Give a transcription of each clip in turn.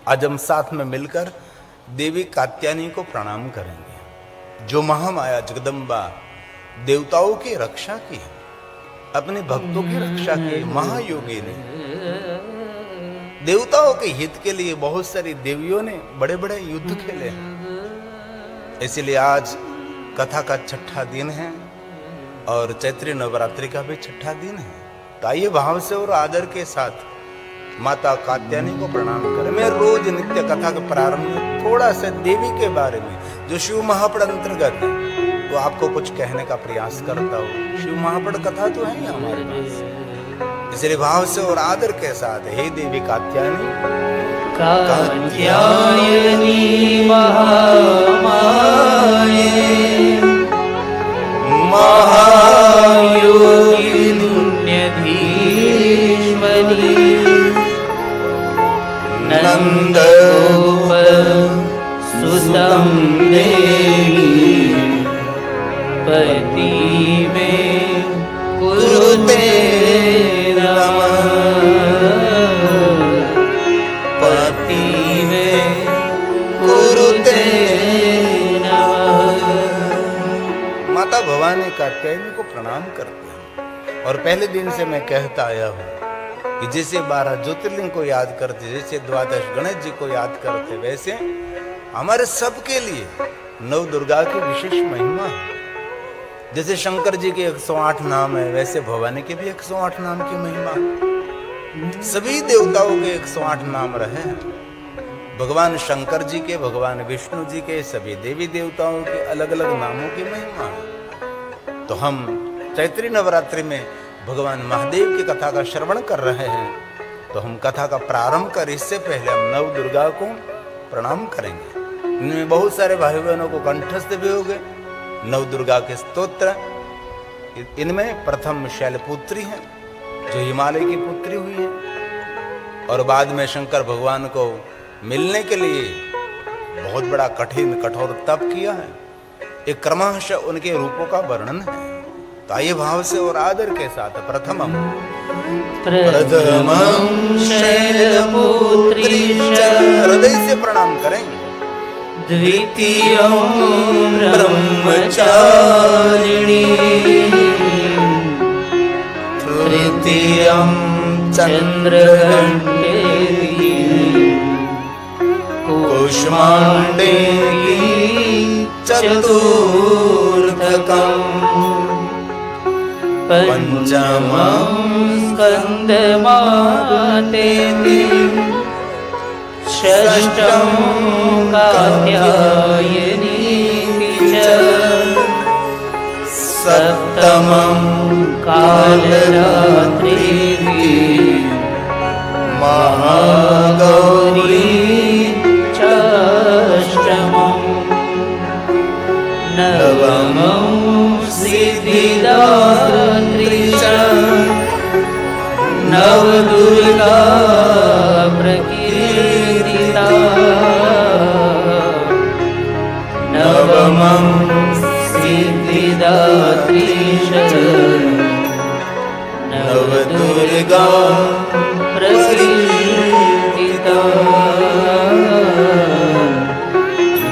आज हम साथ में मिलकर देवी कात्यायनी को प्रणाम करेंगे, जो महामाया जगदम्बा देवताओं की रक्षा की, अपने भक्तों की रक्षा की महायोगिनी। देवताओं के हित के लिए बहुत सारी देवियों ने बड़े बड़े युद्ध खेले हैं। इसलिए आज कथा का छठा दिन है और चैत्री नवरात्रि का भी छठा दिन है। तो आइए भाव से और आदर के साथ माता कात्यायनी को प्रणाम करें। मैं रोज नित्य कथा के प्रारंभ में थोड़ा सा देवी के बारे में, जो शिव महापड़ अंतर्गत है, तो आपको कुछ कहने का प्रयास करता हूँ। शिव महापड़ कथा तो है ही हमारे पास, इसलिए भाव से और आदर के साथ हे देवी कात्यायनी। कात्यायनी महामाये महायोगिनी नंदगोप सुतं देवी पति में कुरुते नमः पति में कुरुते नमः। माता भवानी कात्यायनी को प्रणाम करते हैं। और पहले दिन से मैं कहता आया हूँ कि जैसे 12 ज्योतिर्लिंग को याद करते, जैसे द्वादश गणेश जी को याद करते, वैसे हमारे सबके लिए नव दुर्गा की विशेष महिमा है। जैसे शंकर जी के 108 नाम है, वैसे भवानी के भी 108 नाम की महिमा है। सभी देवताओं के 108 नाम रहे हैं। भगवान शंकर जी के, भगवान विष्णु जी के, सभी देवी देवताओं के अलग अलग नामों की महिमा है। तो हम चैत्री नवरात्रि में भगवान महादेव की कथा का श्रवण कर रहे हैं। तो हम कथा का प्रारंभ कर इससे पहले हम नव दुर्गा को प्रणाम करेंगे। इनमें बहुत सारे भाई बहनों को कंठस्थ भी हो गए नव दुर्गा के स्तोत्र। इनमें प्रथम शैलपुत्री है, जो हिमालय की पुत्री हुई है, और बाद में शंकर भगवान को मिलने के लिए बहुत बड़ा कठिन कठोर तप किया है। एक क्रमशः उनके रूपों का वर्णन है। तो आइए भाव से और आदर के साथ प्रथमम शैलपुत्री हृदय से प्रणाम करेंगे। द्वितीयं ब्रह्मचारिणी तृतीयं चंद्रघंटेति कूष्मांडेति चतुर्थकम् पंचमं स्कंदमातेति षष्ठं कात्यायनीति च सप्तमं कालरात्रिति महागौरी षष्ठमं नवमं सिद्धिदात्री च नवदुर्गा प्रकीर्तिता नवमं सिद्धिदात्री च नवदुर्गा प्रकीर्तिता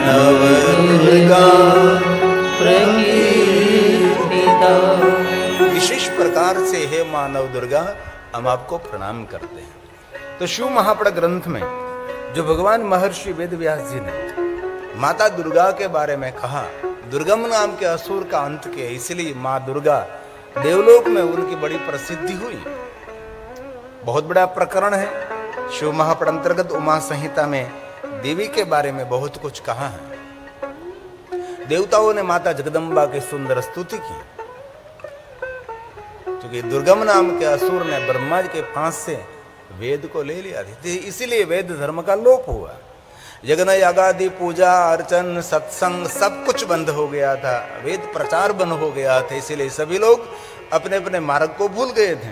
नवदुर्गा प्रकीर्तिता। विशेष प्रकार से हे मानव दुर्गा हम आपको प्रणाम करते हैं। तो शिव महापड़ ग्रंथ में जो भगवान महर्षि वेदव्यास जी ने माता दुर्गा के बारे में कहा, दुर्गम नाम के असुर का अंत किया, इसलिए माँ दुर्गा देवलोक में उनकी बड़ी प्रसिद्धि हुई। बहुत बड़ा प्रकरण है। शिव महापड़ अंतर्गत उमा संहिता में देवी के बारे में बहुत कुछ कहा है। देवताओं ने माता जगदम्बा की सुंदर स्तुति की, क्योंकि दुर्गम नाम के असुर ने ब्रह्मा जी के फांस से वेद को ले लिया था, इसीलिए वेद धर्म का लोप हुआ। यज्ञ यागादि पूजा अर्चन सत्संग सब कुछ बंद हो गया था, वेद प्रचार बंद हो गया था। इसीलिए सभी लोग अपने अपने मार्ग को भूल गए थे,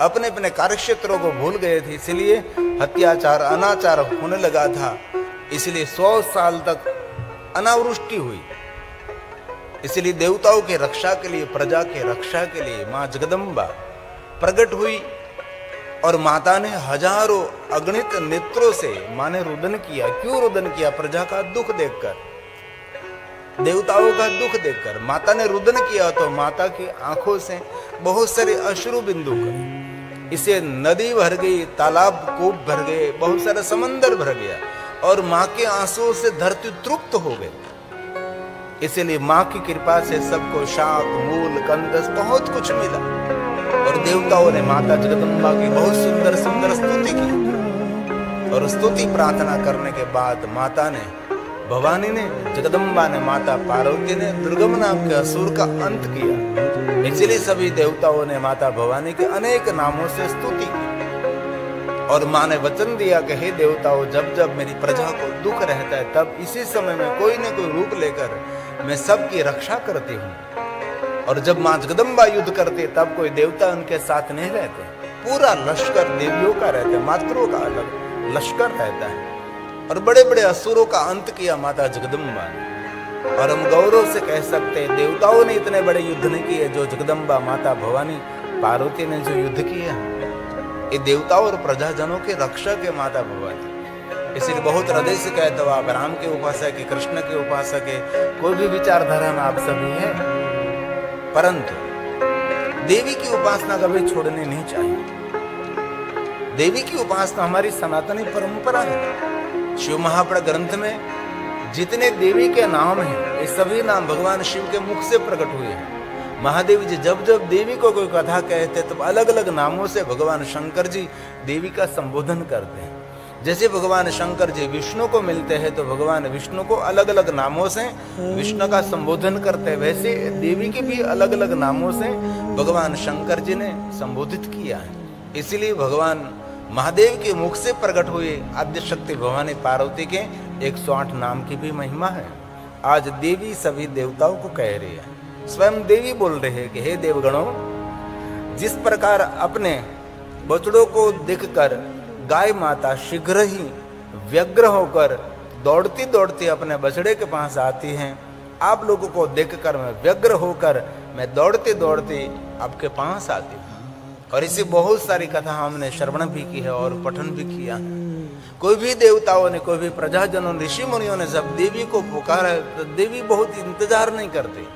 अपने अपने कार्यक्षेत्रों को भूल गए थे। इसलिए अत्याचार अनाचार होने लगा था। इसलिए 100 साल तक अनावृष्टि हुई। इसलिए देवताओं की रक्षा के लिए, प्रजा की रक्षा के लिए मां जगदम्बा प्रकट हुई और माता ने हजारों अगणित नेत्रों से मां ने रुदन किया। क्यों रुदन किया? प्रजा का दुख देखकर, देवताओं का दुख देखकर माता ने रुदन किया। तो माता की आंखों से बहुत सारे अश्रु बिंदु कर इसे नदी भर गई, तालाब कूप भर गए, बहुत सारा समंदर भर गया और मां के आंसुओं से धरती तृप्त हो गई। इसलिए मां की कृपा से सबको शाक मूल कंदस बहुत कुछ मिला। और देवताओं ने माता जगदम्बा की बहुत सुंदर सुंदर स्तुति की। और स्तुति प्रार्थना करने के बाद माता ने, भवानी ने, जगदम्बा ने, माता पार्वती ने दुर्गम नाम के असुर का अंत किया। इसलिए सभी देवताओं ने माता भवानी के अनेक नामों से स्तुति की। और मां ने वचन दिया कि हे देवताओं, जब जब मेरी प्रजा को दुख रहता है तब इसी समय में कोई न कोई रूप लेकर मैं सबकी रक्षा करती हूँ। और जब मां जगदम्बा युद्ध करते तब कोई देवता उनके साथ नहीं रहते, पूरा लश्कर देवियों का रहता है, मातरों का अलग लश्कर रहता है। और बड़े बड़े असुरों का अंत किया माता जगदम्बा ने। और हम गौरव से कह सकते हैं देवताओं ने इतने बड़े युद्ध नहीं किए जो जगदम्बा माता भवानी पार्वती ने जो युद्ध किया, ये देवताओं और प्रजाजनों के रक्षक है माता भवानी। इसलिए बहुत हृदय से कहते हो आप राम के उपासक है, कृष्ण के उपासक है, कोई भी विचारधारा में आप सभी हैं, परंतु देवी की उपासना कभी छोड़नी नहीं चाहिए। देवी की उपासना हमारी सनातनी परंपरा है। शिव महापुराण ग्रंथ में जितने देवी के नाम हैं, ये सभी नाम भगवान शिव के मुख से प्रकट हुए हैं। महादेव जी जब जब देवी को कोई कथा कहते तब अलग अलग नामों से भगवान शंकर जी देवी का संबोधन करते हैं। जैसे भगवान शंकर जी विष्णु को मिलते हैं तो भगवान विष्णु को अलग अलग नामों से विष्णु का संबोधन करते हैं, वैसे देवी के भी अलग अलग नामों से भगवान शंकर जी ने संबोधित किया है। इसलिए भगवान महादेव के मुख से प्रकट हुए आद्य शक्ति भवानी पार्वती के 108 नाम की भी महिमा है। आज देवी सभी देवताओं को कह रही है, स्वयं देवी बोल रहे हैं कि हे देवगणों, जिस प्रकार अपने बछड़ों को देखकर गाय माता शीघ्र ही व्यग्र होकर दौड़ती दौड़ती अपने बछड़े के पास आती हैं, आप लोगों को देखकर मैं व्यग्र होकर मैं दौड़ते दौड़ते आपके पास आती हूँ। और इसी बहुत सारी कथा हमने श्रवण भी की है और पठन भी किया है। कोई भी देवताओं ने, कोई भी प्रजाजनों, ऋषि मुनियों ने जब देवी को पुकारा तो देवी बहुत इंतजार नहीं करती,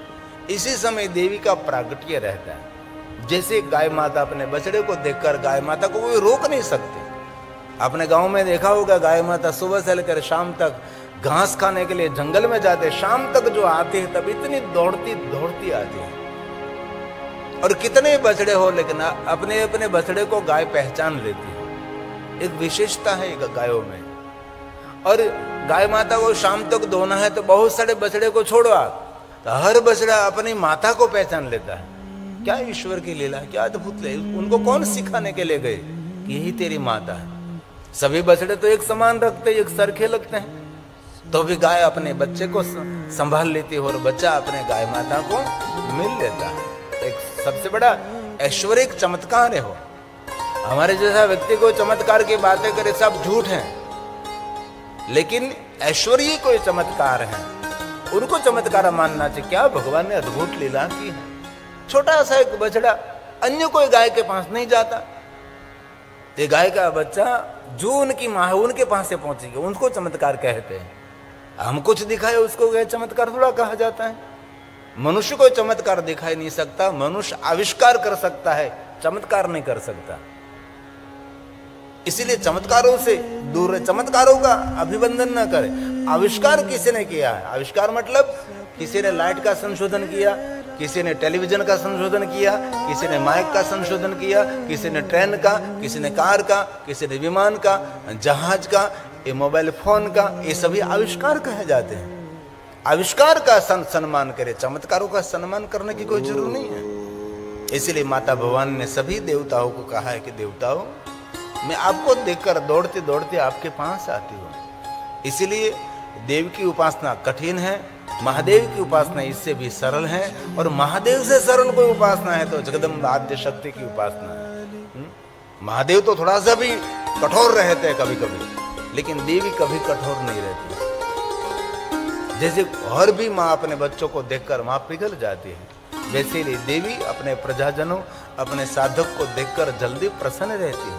इसी समय देवी का प्रागट्य रहता है। जैसे गाय माता अपने बछड़े को देखकर गाय माता को कोई रोक नहीं सकते। आपने गांव में देखा होगा गाय माता सुबह से लेकर शाम तक घास खाने के लिए जंगल में जाते, शाम तक जो आते हैं तब इतनी दौड़ती दौड़ती आती है। और कितने बछड़े हो लेकिन अपने अपने बछड़े को गाय पहचान लेती है, एक विशेषता है गायों में। और गाय माता को शाम तक धोना है तो बहुत सारे बछड़े को छोड़ो आप, तो हर बछड़ा अपनी माता को पहचान लेता है। क्या ईश्वर की लीला, क्या अद्भुत है। उनको कौन सिखाने के लिए गए कि यही तेरी माता है। सभी बछड़े तो एक समान रखते, एक सरखे लगते हैं, तो भी गाय अपने बच्चे को संभाल लेती है और बच्चा अपने गाय माता को मिल लेता है। एक सबसे बड़ा ऐश्वर्यिक चमत्कार है हो। हमारे जैसा व्यक्ति को चमत्कार की बातें करे सब झूठ हैं, लेकिन ऐश्वर्य कोई चमत्कार है, उनको चमत्कार मानना चाहिए। क्या भगवान ने अद्भुत लीला की है। छोटा सा एक बछड़ा अन्य कोई गाय के पास नहीं जाता, ये गाय का बच्चा जो उनकी मां है उनके पास से पहुंचेगी, उनको चमत्कार कहते हैं। हम कुछ दिखाए उसको चमत्कार थोड़ा कहा जाता है। मनुष्य को चमत्कार दिखाई नहीं सकता, मनुष्य आविष्कार कर सकता है, चमत्कार नहीं कर सकता। इसीलिए चमत्कारों से दूर रहे, चमत्कारों का अभिवंदन न करे। आविष्कार किसी ने किया है, आविष्कार मतलब किसी ने लाइट का संशोधन किया, किसी ने टेलीविजन का संशोधन किया, किसी ने माइक का संशोधन किया, किसी ने ट्रेन का, किसी ने कार का, किसी ने विमान का, जहाज का, ये मोबाइल फोन का, ये सभी आविष्कार कहे जाते हैं। आविष्कार का सम्मान करे, चमत्कारों का सम्मान करने की कोई जरूरत नहीं है। इसलिए माता भवानी ने सभी देवताओं को कहा है कि देवताओं, मैं आपको देखकर दौड़ते दौड़ते आपके पास आती हूँ। इसलिए देव की उपासना कठिन है, महादेव की उपासना इससे भी सरल है, और महादेव से सरल कोई उपासना है तो जगदम्बा आद्य शक्ति की उपासना है। महादेव तो थोड़ा सा भी कठोर रहते हैं कभी कभी, लेकिन देवी कभी कठोर नहीं रहती। जैसे हर भी माँ अपने बच्चों को देखकर माँ पिघल जाती है, वैसे ही देवी अपने प्रजाजनों, अपने साधक को देखकर जल्दी प्रसन्न रहती है।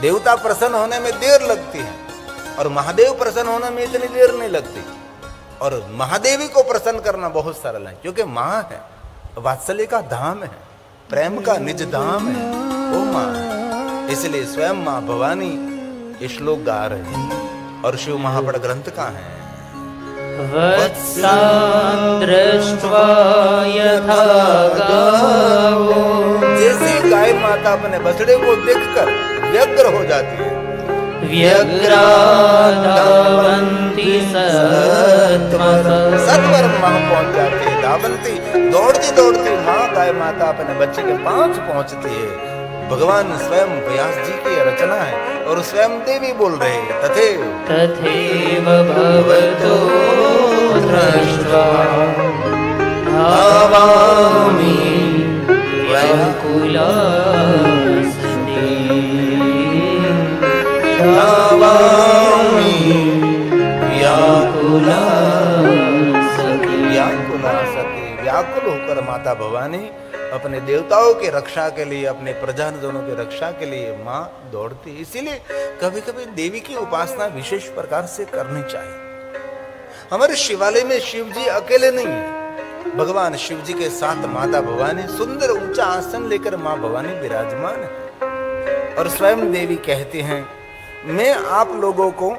देवता प्रसन्न होने में देर लगती है और महादेव प्रसन्न होने में इतनी देर नहीं लगती। और महादेवी को प्रसन्न करना बहुत सरल है, क्योंकि माँ है, वात्सल्य का धाम है, प्रेम का निज धाम है, वो माँ है। इसलिए स्वयं माँ भवानी ये श्लोक गा रहे हैं। और शिव महापड़ ग्रंथ का है, वत्सान् दृष्ट्वा यथा गावो, जैसे गाय माता अपने बछड़े को देखकर व्यग्र हो जाती है, व्यग्रा धावन्ति सत्वरं, सत्वरम वहां पहुंच जाती है। धावन्ती दौड़ती दौड़ती माँ गाय माता अपने बच्चे के पास पहुंचती है। भगवान स्वयं व्यास जी की रचना है और स्वयं देवी बोल रहे हैं, तथैव भवतो दृष्ट्वा भावामि व्याकुला सती, भावामि व्याकुला सती। व्याकुला सती, व्याकुल होकर माता भवानी अपने देवताओं की रक्षा के लिए, अपने प्रजाजनों की रक्षा के लिए माँ दौड़ती। इसीलिए कभी कभी देवी की उपासना विशेष प्रकार से करनी चाहिए। हमारे शिवालय में शिव जी अकेले नहीं है, भगवान शिव जी के साथ माता भवानी सुंदर ऊंचा आसन लेकर माँ भवानी विराजमान है। और स्वयं देवी कहती हैं, मैं आप लोगों को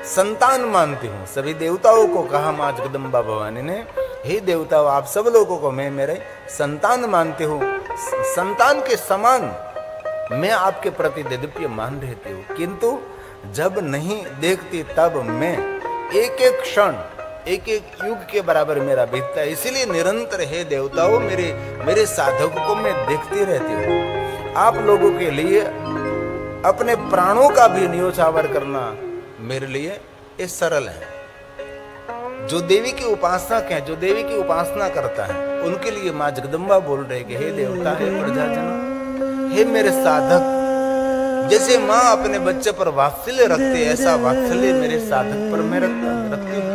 संतान मानती हूँ। सभी देवताओं को कहा माँ जगदम्बा भवानी ने, हे देवताओं, आप सब लोगों को मैं मेरे संतान मानती हूँ, संतान के समान मैं आपके प्रति दिव्य मान रहती हूँ। किंतु जब नहीं देखती तब मैं एक एक क्षण एक एक युग के बराबर मेरा बीतता है। इसीलिए निरंतर हे देवताओं, मेरे साधकों को मैं देखती रहती हूँ। आप लोगों के लिए अपने प्राणों का भी न्योछावर करना मेरे लिए ये सरल है। जो देवी की उपासना के, जो देवी की उपासना करता है, उनके लिए माँ जगदम्बा बोल रहे कि हे देवता, हे प्रजाजन, हे मेरे साधक, जैसे माँ अपने बच्चे पर वात्सल्य रखते, ऐसा वात्सल्य मेरे साधक पर मैं रखती हूँ।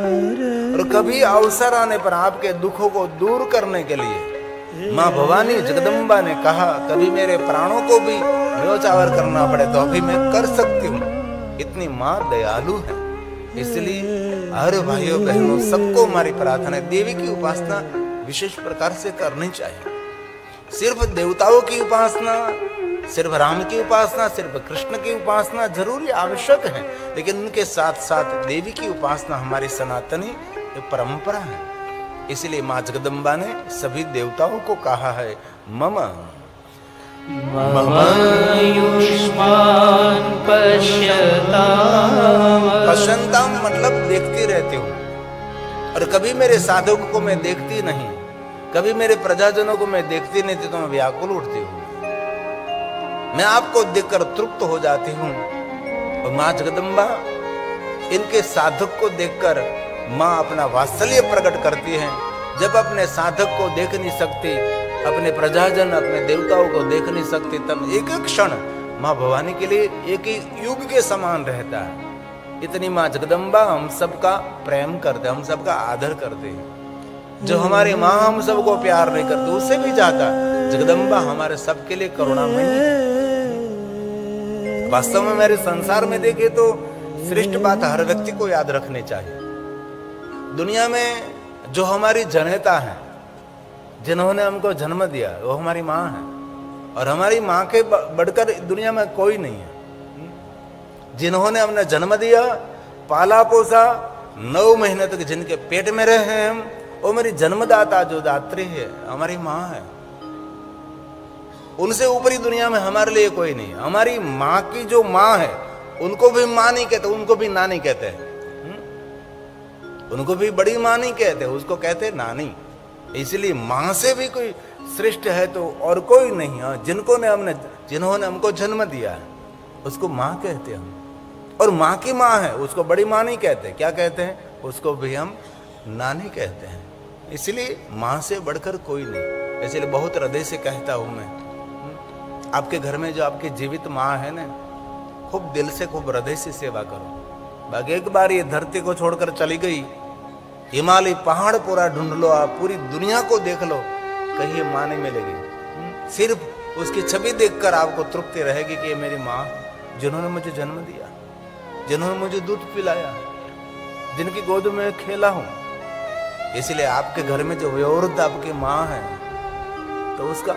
और कभी अवसर आने पर आपके दुखों को दूर करने के लिए माँ भवानी जगदम्बा ने कहा, कभी मेरे प्राणों को भी न्योछावर करना पड़े तो अभी मैं कर सकती हूँ। इतनी माँ दयालु है। इसलिए हर भाइयों बहनों सबको हमारी प्रार्थना है, देवी की उपासना विशेष प्रकार से करनी चाहिए। सिर्फ देवताओं की उपासना, सिर्फ राम की उपासना, सिर्फ कृष्ण की उपासना जरूरी आवश्यक है, लेकिन उनके साथ साथ देवी की उपासना हमारी सनातनी परंपरा है। इसलिए माँ जगदम्बा ने सभी देवताओं को कहा है, मम युष्मान् पश्यन्ताम मतलब देखती रहती हूँ। और कभी मेरे साधकों को मैं देखती नहीं, कभी मेरे प्रजाजनों को मैं देखती नहीं थी तो मैं व्याकुल उठती हूँ। मैं आपको देखकर तृप्त हो जाती हूँ। और माँ जगदम्बा इनके साधक को देखकर माँ अपना वात्सल्य प्रकट करती है। जब अपने साधक को देख नहीं सकती, अपने प्रजाजन, अपने देवताओं को देख नहीं सकती, तब एक एक क्षण माँ भवानी के लिए एक ही युग के समान रहता है। इतनी माँ जगदम्बा हम सबका प्रेम करते, हम सबका आदर करते हैं। जो हमारी माँ हम सबको प्यार नहीं करती, उससे भी ज्यादा जगदम्बा हमारे सबके लिए करुणामयी है। वास्तव में मेरे संसार में देखे तो श्रेष्ठ बात हर व्यक्ति को याद रखनी चाहिए। दुनिया में जो हमारी जनता है, जिन्होंने हमको जन्म दिया, वो हमारी माँ है। और हमारी माँ के बढ़कर दुनिया में कोई नहीं है। जिन्होंने हमने जन्म दिया, पाला पोसा, 9 महीने तक जिनके पेट में रहे हैं हम, वो मेरी जन्मदाता जो दात्री है, हमारी माँ है। उनसे ऊपरी दुनिया में हमारे लिए कोई नहीं। हमारी माँ की जो माँ है, उनको भी माँ नहीं कहते, उनको भी नानी कहते हैं। उनको भी बड़ी माँ नहीं कहते, उसको कहते नानी। इसलिए माँ से भी कोई श्रेष्ठ है तो और कोई नहीं है। जिन्होंने हमको जन्म दिया है, उसको माँ कहते हैं हम। और माँ की माँ है, उसको बड़ी माँ नहीं कहते, क्या कहते हैं? उसको भी हम नानी कहते हैं। इसलिए माँ से बढ़कर कोई नहीं। इसलिए बहुत हृदय से कहता हूं मैं, आपके घर में जो आपकी जीवित माँ है ना, खूब दिल से, खूब हृदय से सेवा करो। बाकी एक बार ये धरती को छोड़कर चली गई, हिमालय पहाड़ पूरा ढूंढ लो, आप पूरी दुनिया को देख लो, कहीं माँ नहीं मिलेगी। सिर्फ उसकी छवि देखकर आपको तृप्ति रहेगी कि ये मेरी माँ, जिन्होंने मुझे जन्म दिया, जिन्होंने मुझे दूध पिलाया, जिनकी गोद में खेला हूं। इसलिए आपके घर में जो वयोवृद्ध आपकी माँ है, तो उसका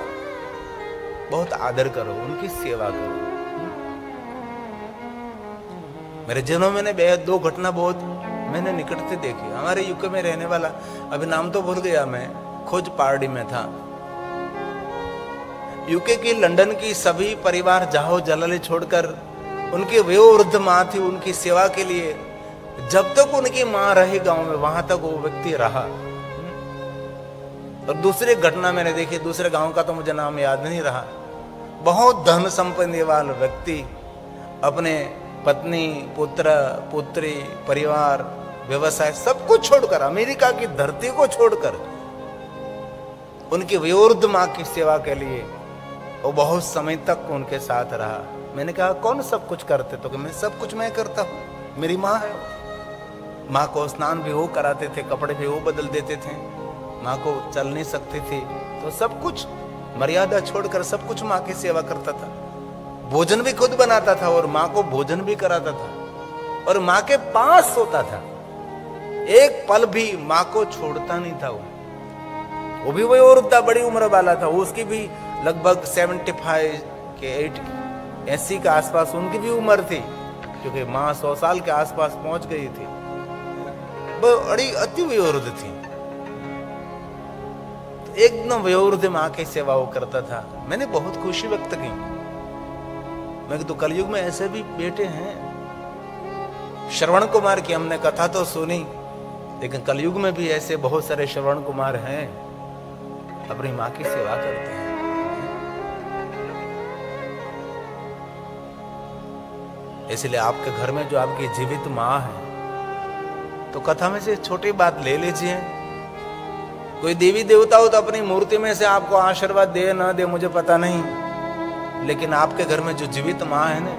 बहुत आदर करो, उनकी सेवा करो। मेरे जीवन में बेहद दो घटना बहुत मैंने निकट से देखी। हमारे यूके में रहने वाला, अभी नाम तो भूल गया मैं, खोज पार्टी में था। यूके की, लंदन की सभी परिवार जाहो जलाली छोड़कर उनकी वयोवृद्ध माँ थी, उनकी सेवा के लिए जब तक उनकी माँ रही गांव में, वहां तक वो व्यक्ति रहा। और दूसरी घटना मैंने देखी, दूसरे गांव का तो मुझे नाम याद नहीं रहा। बहुत धन संपत्ति वाला व्यक्ति अपने पत्नी, पुत्र, पुत्री, परिवार, व्यवसाय सब कुछ छोड़कर, अमेरिका की धरती को छोड़कर उनकी वयोवृद्ध माँ की सेवा के लिए वो बहुत समय तक उनके साथ रहा। मैंने कहा कौन सब कुछ करते? तो कि मैं सब कुछ मैं करता हूँ, मेरी माँ है। माँ को स्नान भी वो कराते थे, कपड़े भी वो बदल देते थे। माँ को चल नहीं सकती थी तो सब कुछ मर्यादा छोड़कर सब कुछ माँ की सेवा करता था। भोजन भी खुद बनाता था और माँ को भोजन भी कराता था और माँ के पास सोता था। एक पल भी माँ को छोड़ता नहीं था। वो भी वही औरत था, बड़ी उम्र वाला था। उसकी भी लगभग 75 के 80 के आसपास उनकी भी उम्र थी, क्योंकि माँ 100 साल के आसपास पहुंच गई थी। बड़ी अति वयोवृद्ध थी। तो एकदम वयोवृद्ध माँ की सेवा वो करता था। मैंने बहुत खुशी व्यक्त की। मैं तो कलयुग में ऐसे भी बेटे हैं। श्रवण कुमार की हमने कथा तो सुनी, लेकिन कलयुग में भी ऐसे बहुत सारे श्रवण कुमार हैं, अपनी माँ की सेवा करते हैं। इसलिए आपके घर में जो आपकी जीवित माँ है, तो कथा में से छोटी बात ले लीजिए। कोई देवी देवता हो तो अपनी मूर्ति में से आपको आशीर्वाद दे ना दे मुझे पता नहीं, लेकिन आपके घर में जो जीवित माँ है ना,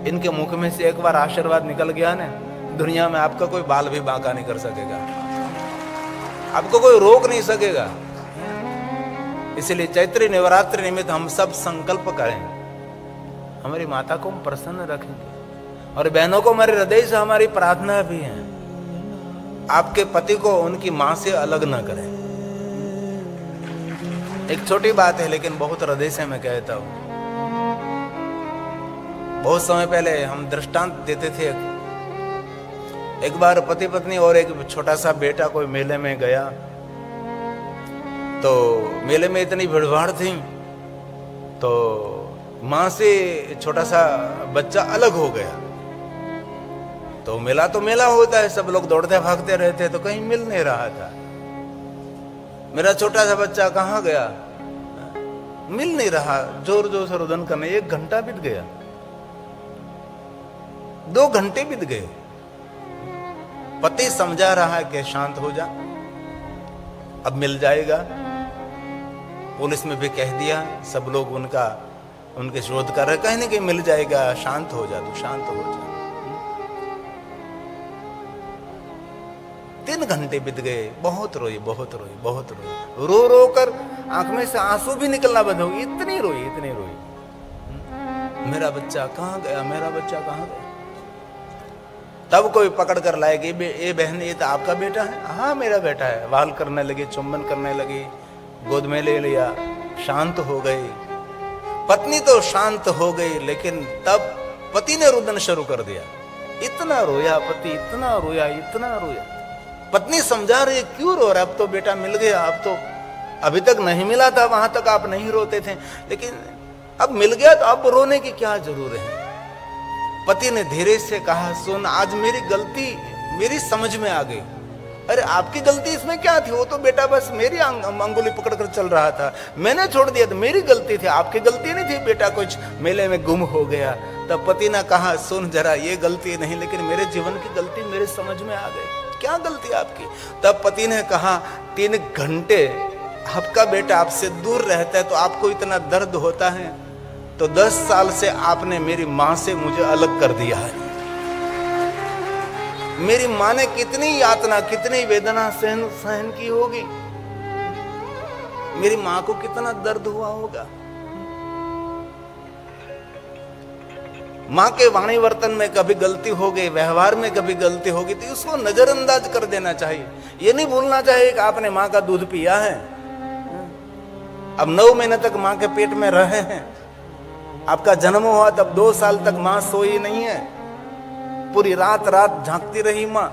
इनके मुख में से एक बार आशीर्वाद निकल गया ना, दुनिया में आपका कोई बाल भी बांका नहीं कर सकेगा, आपको कोई रोक नहीं सकेगा। इसलिए चैत्री नवरात्रि निमित्त हम सब संकल्प करें, हमारी माता को हम प्रसन्न रखेंगे। और बहनों को हमारे हृदय से हमारी प्रार्थना भी है, आपके पति को उनकी मां से अलग ना करें। एक छोटी बात है लेकिन बहुत हृदय से मैं कहता हूं। बहुत समय पहले हम दृष्टांत देते थे। एक बार पति पत्नी और एक छोटा सा बेटा कोई मेले में गया, तो मेले में इतनी भीड़भाड़ थी, तो मां से छोटा सा बच्चा अलग हो गया। तो मेला होता है, सब लोग दौड़ते भागते रहते, तो कहीं मिल नहीं रहा था। मेरा छोटा सा बच्चा कहाँ गया, मिल नहीं रहा। जोर जोर से रुदन करने, 1 घंटा बीत गया, 2 घंटे बीत गए। पति समझा रहा है कि शांत हो जा, अब मिल जाएगा। पुलिस में भी कह दिया, सब लोग उनके शोध कर रहे, कहीं ना कहीं मिल जाएगा, शांत हो जा, तू शांत हो जा। 3 घंटे बीत गए, बहुत रोई, बहुत रोई, बहुत रोई, रो रो कर आंख में से आंसू भी निकलना बंद हो गई, इतनी रोई, इतनी रोई। मेरा बच्चा कहाँ गया, मेरा बच्चा कहाँ गया। तब कोई पकड़ कर लाएगी, ये बहन ये तो आपका बेटा है? हाँ मेरा बेटा है। वाल करने लगी, चुम्बन करने लगी, गोद में ले लिया, शांत हो गई। पत्नी तो शांत हो गई, लेकिन तब पति ने रुदन शुरू कर दिया। इतना रोया पति, इतना रोया, इतना रोया। पत्नी समझा रही है क्यों रो रहा, अब तो बेटा मिल गया, अब तो अभी तक नहीं मिला था, वहां तक आप नहीं रोते थे, लेकिन अब मिल गया तो अब रोने की क्या जरूरत है। पति ने धीरे से कहा, सुन आज मेरी गलती मेरी समझ में आ गई। अरे आपकी गलती इसमें क्या थी, वो तो बेटा बस मेरी अंगुली पकड़कर चल रहा था, मैंने छोड़ दिया तो मेरी गलती थी, आपकी गलती नहीं थी, बेटा कुछ मेले में गुम हो गया। तब पति ने कहा, सुन जरा ये गलती नहीं, लेकिन मेरे जीवन की गलती मेरे समझ में आ गई। क्या गलती आपकी? तब पति ने कहा, 3 घंटे आपका बेटा आपसे दूर रहता है तो आपको इतना दर्द होता है, तो 10 साल से आपने मेरी मां से मुझे अलग कर दिया है। मेरी मां ने कितनी यातना, कितनी वेदना सहन की होगी, मेरी मां को कितना दर्द हुआ होगा। माँ के वाणी वर्तन में कभी गलती हो गई, व्यवहार में कभी गलती हो गई, तो उसको नजरअंदाज कर देना चाहिए। ये नहीं भूलना चाहिए कि आपने माँ का दूध पिया है, अब 9 महीने तक माँ के पेट में रहे हैं, आपका जन्म हुआ तब 2 साल तक माँ सोई नहीं है, पूरी रात रात झांकती रही माँ,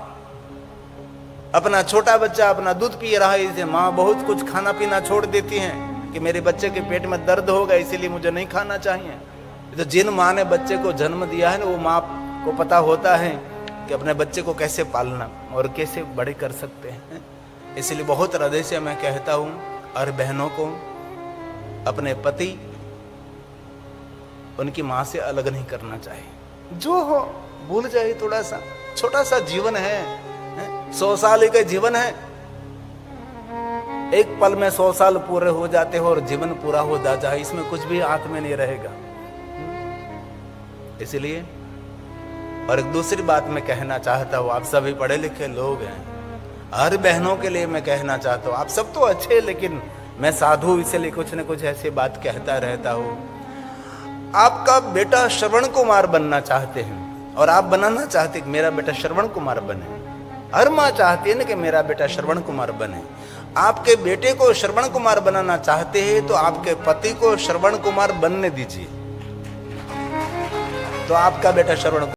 अपना छोटा बच्चा अपना दूध पी रहा है, इसे माँ बहुत कुछ खाना पीना छोड़ देती हैं कि मेरे बच्चे के पेट में दर्द होगा इसीलिए मुझे नहीं खाना चाहिए। तो जिन माँ ने बच्चे को जन्म दिया है ना, वो माँ को पता होता है कि अपने बच्चे को कैसे पालना और कैसे बड़े कर सकते हैं। इसलिए बहुत हृदय से मैं कहता हूँ और बहनों को, अपने पति उनकी माँ से अलग नहीं करना चाहिए। जो हो भूल जाए, थोड़ा सा छोटा सा जीवन है, 100 साल का जीवन है, एक पल में 100 साल पूरे हो जाते हो और जीवन पूरा हो जाता है, इसमें कुछ भी हाथ में नहीं रहेगा। इसलिए और एक दूसरी बात मैं कहना चाहता हूं, आप सभी पढ़े लिखे लोग हैं, हर बहनों के लिए मैं कहना चाहता हूं, आप सब तो अच्छे, लेकिन मैं साधु इसलिए कुछ न कुछ ऐसी बात कहता रहता हूं। आपका बेटा श्रवण कुमार बनना चाहते हैं और आप बनाना चाहते हैं कि मेरा बेटा श्रवण कुमार बने, हर माँ चाहती है ना कि मेरा बेटा श्रवण कुमार बने। आपके बेटे को श्रवण कुमार बनाना चाहते हैं तो आपके पति को श्रवण कुमार बनने दीजिए, तो आपका बेटा श्रवण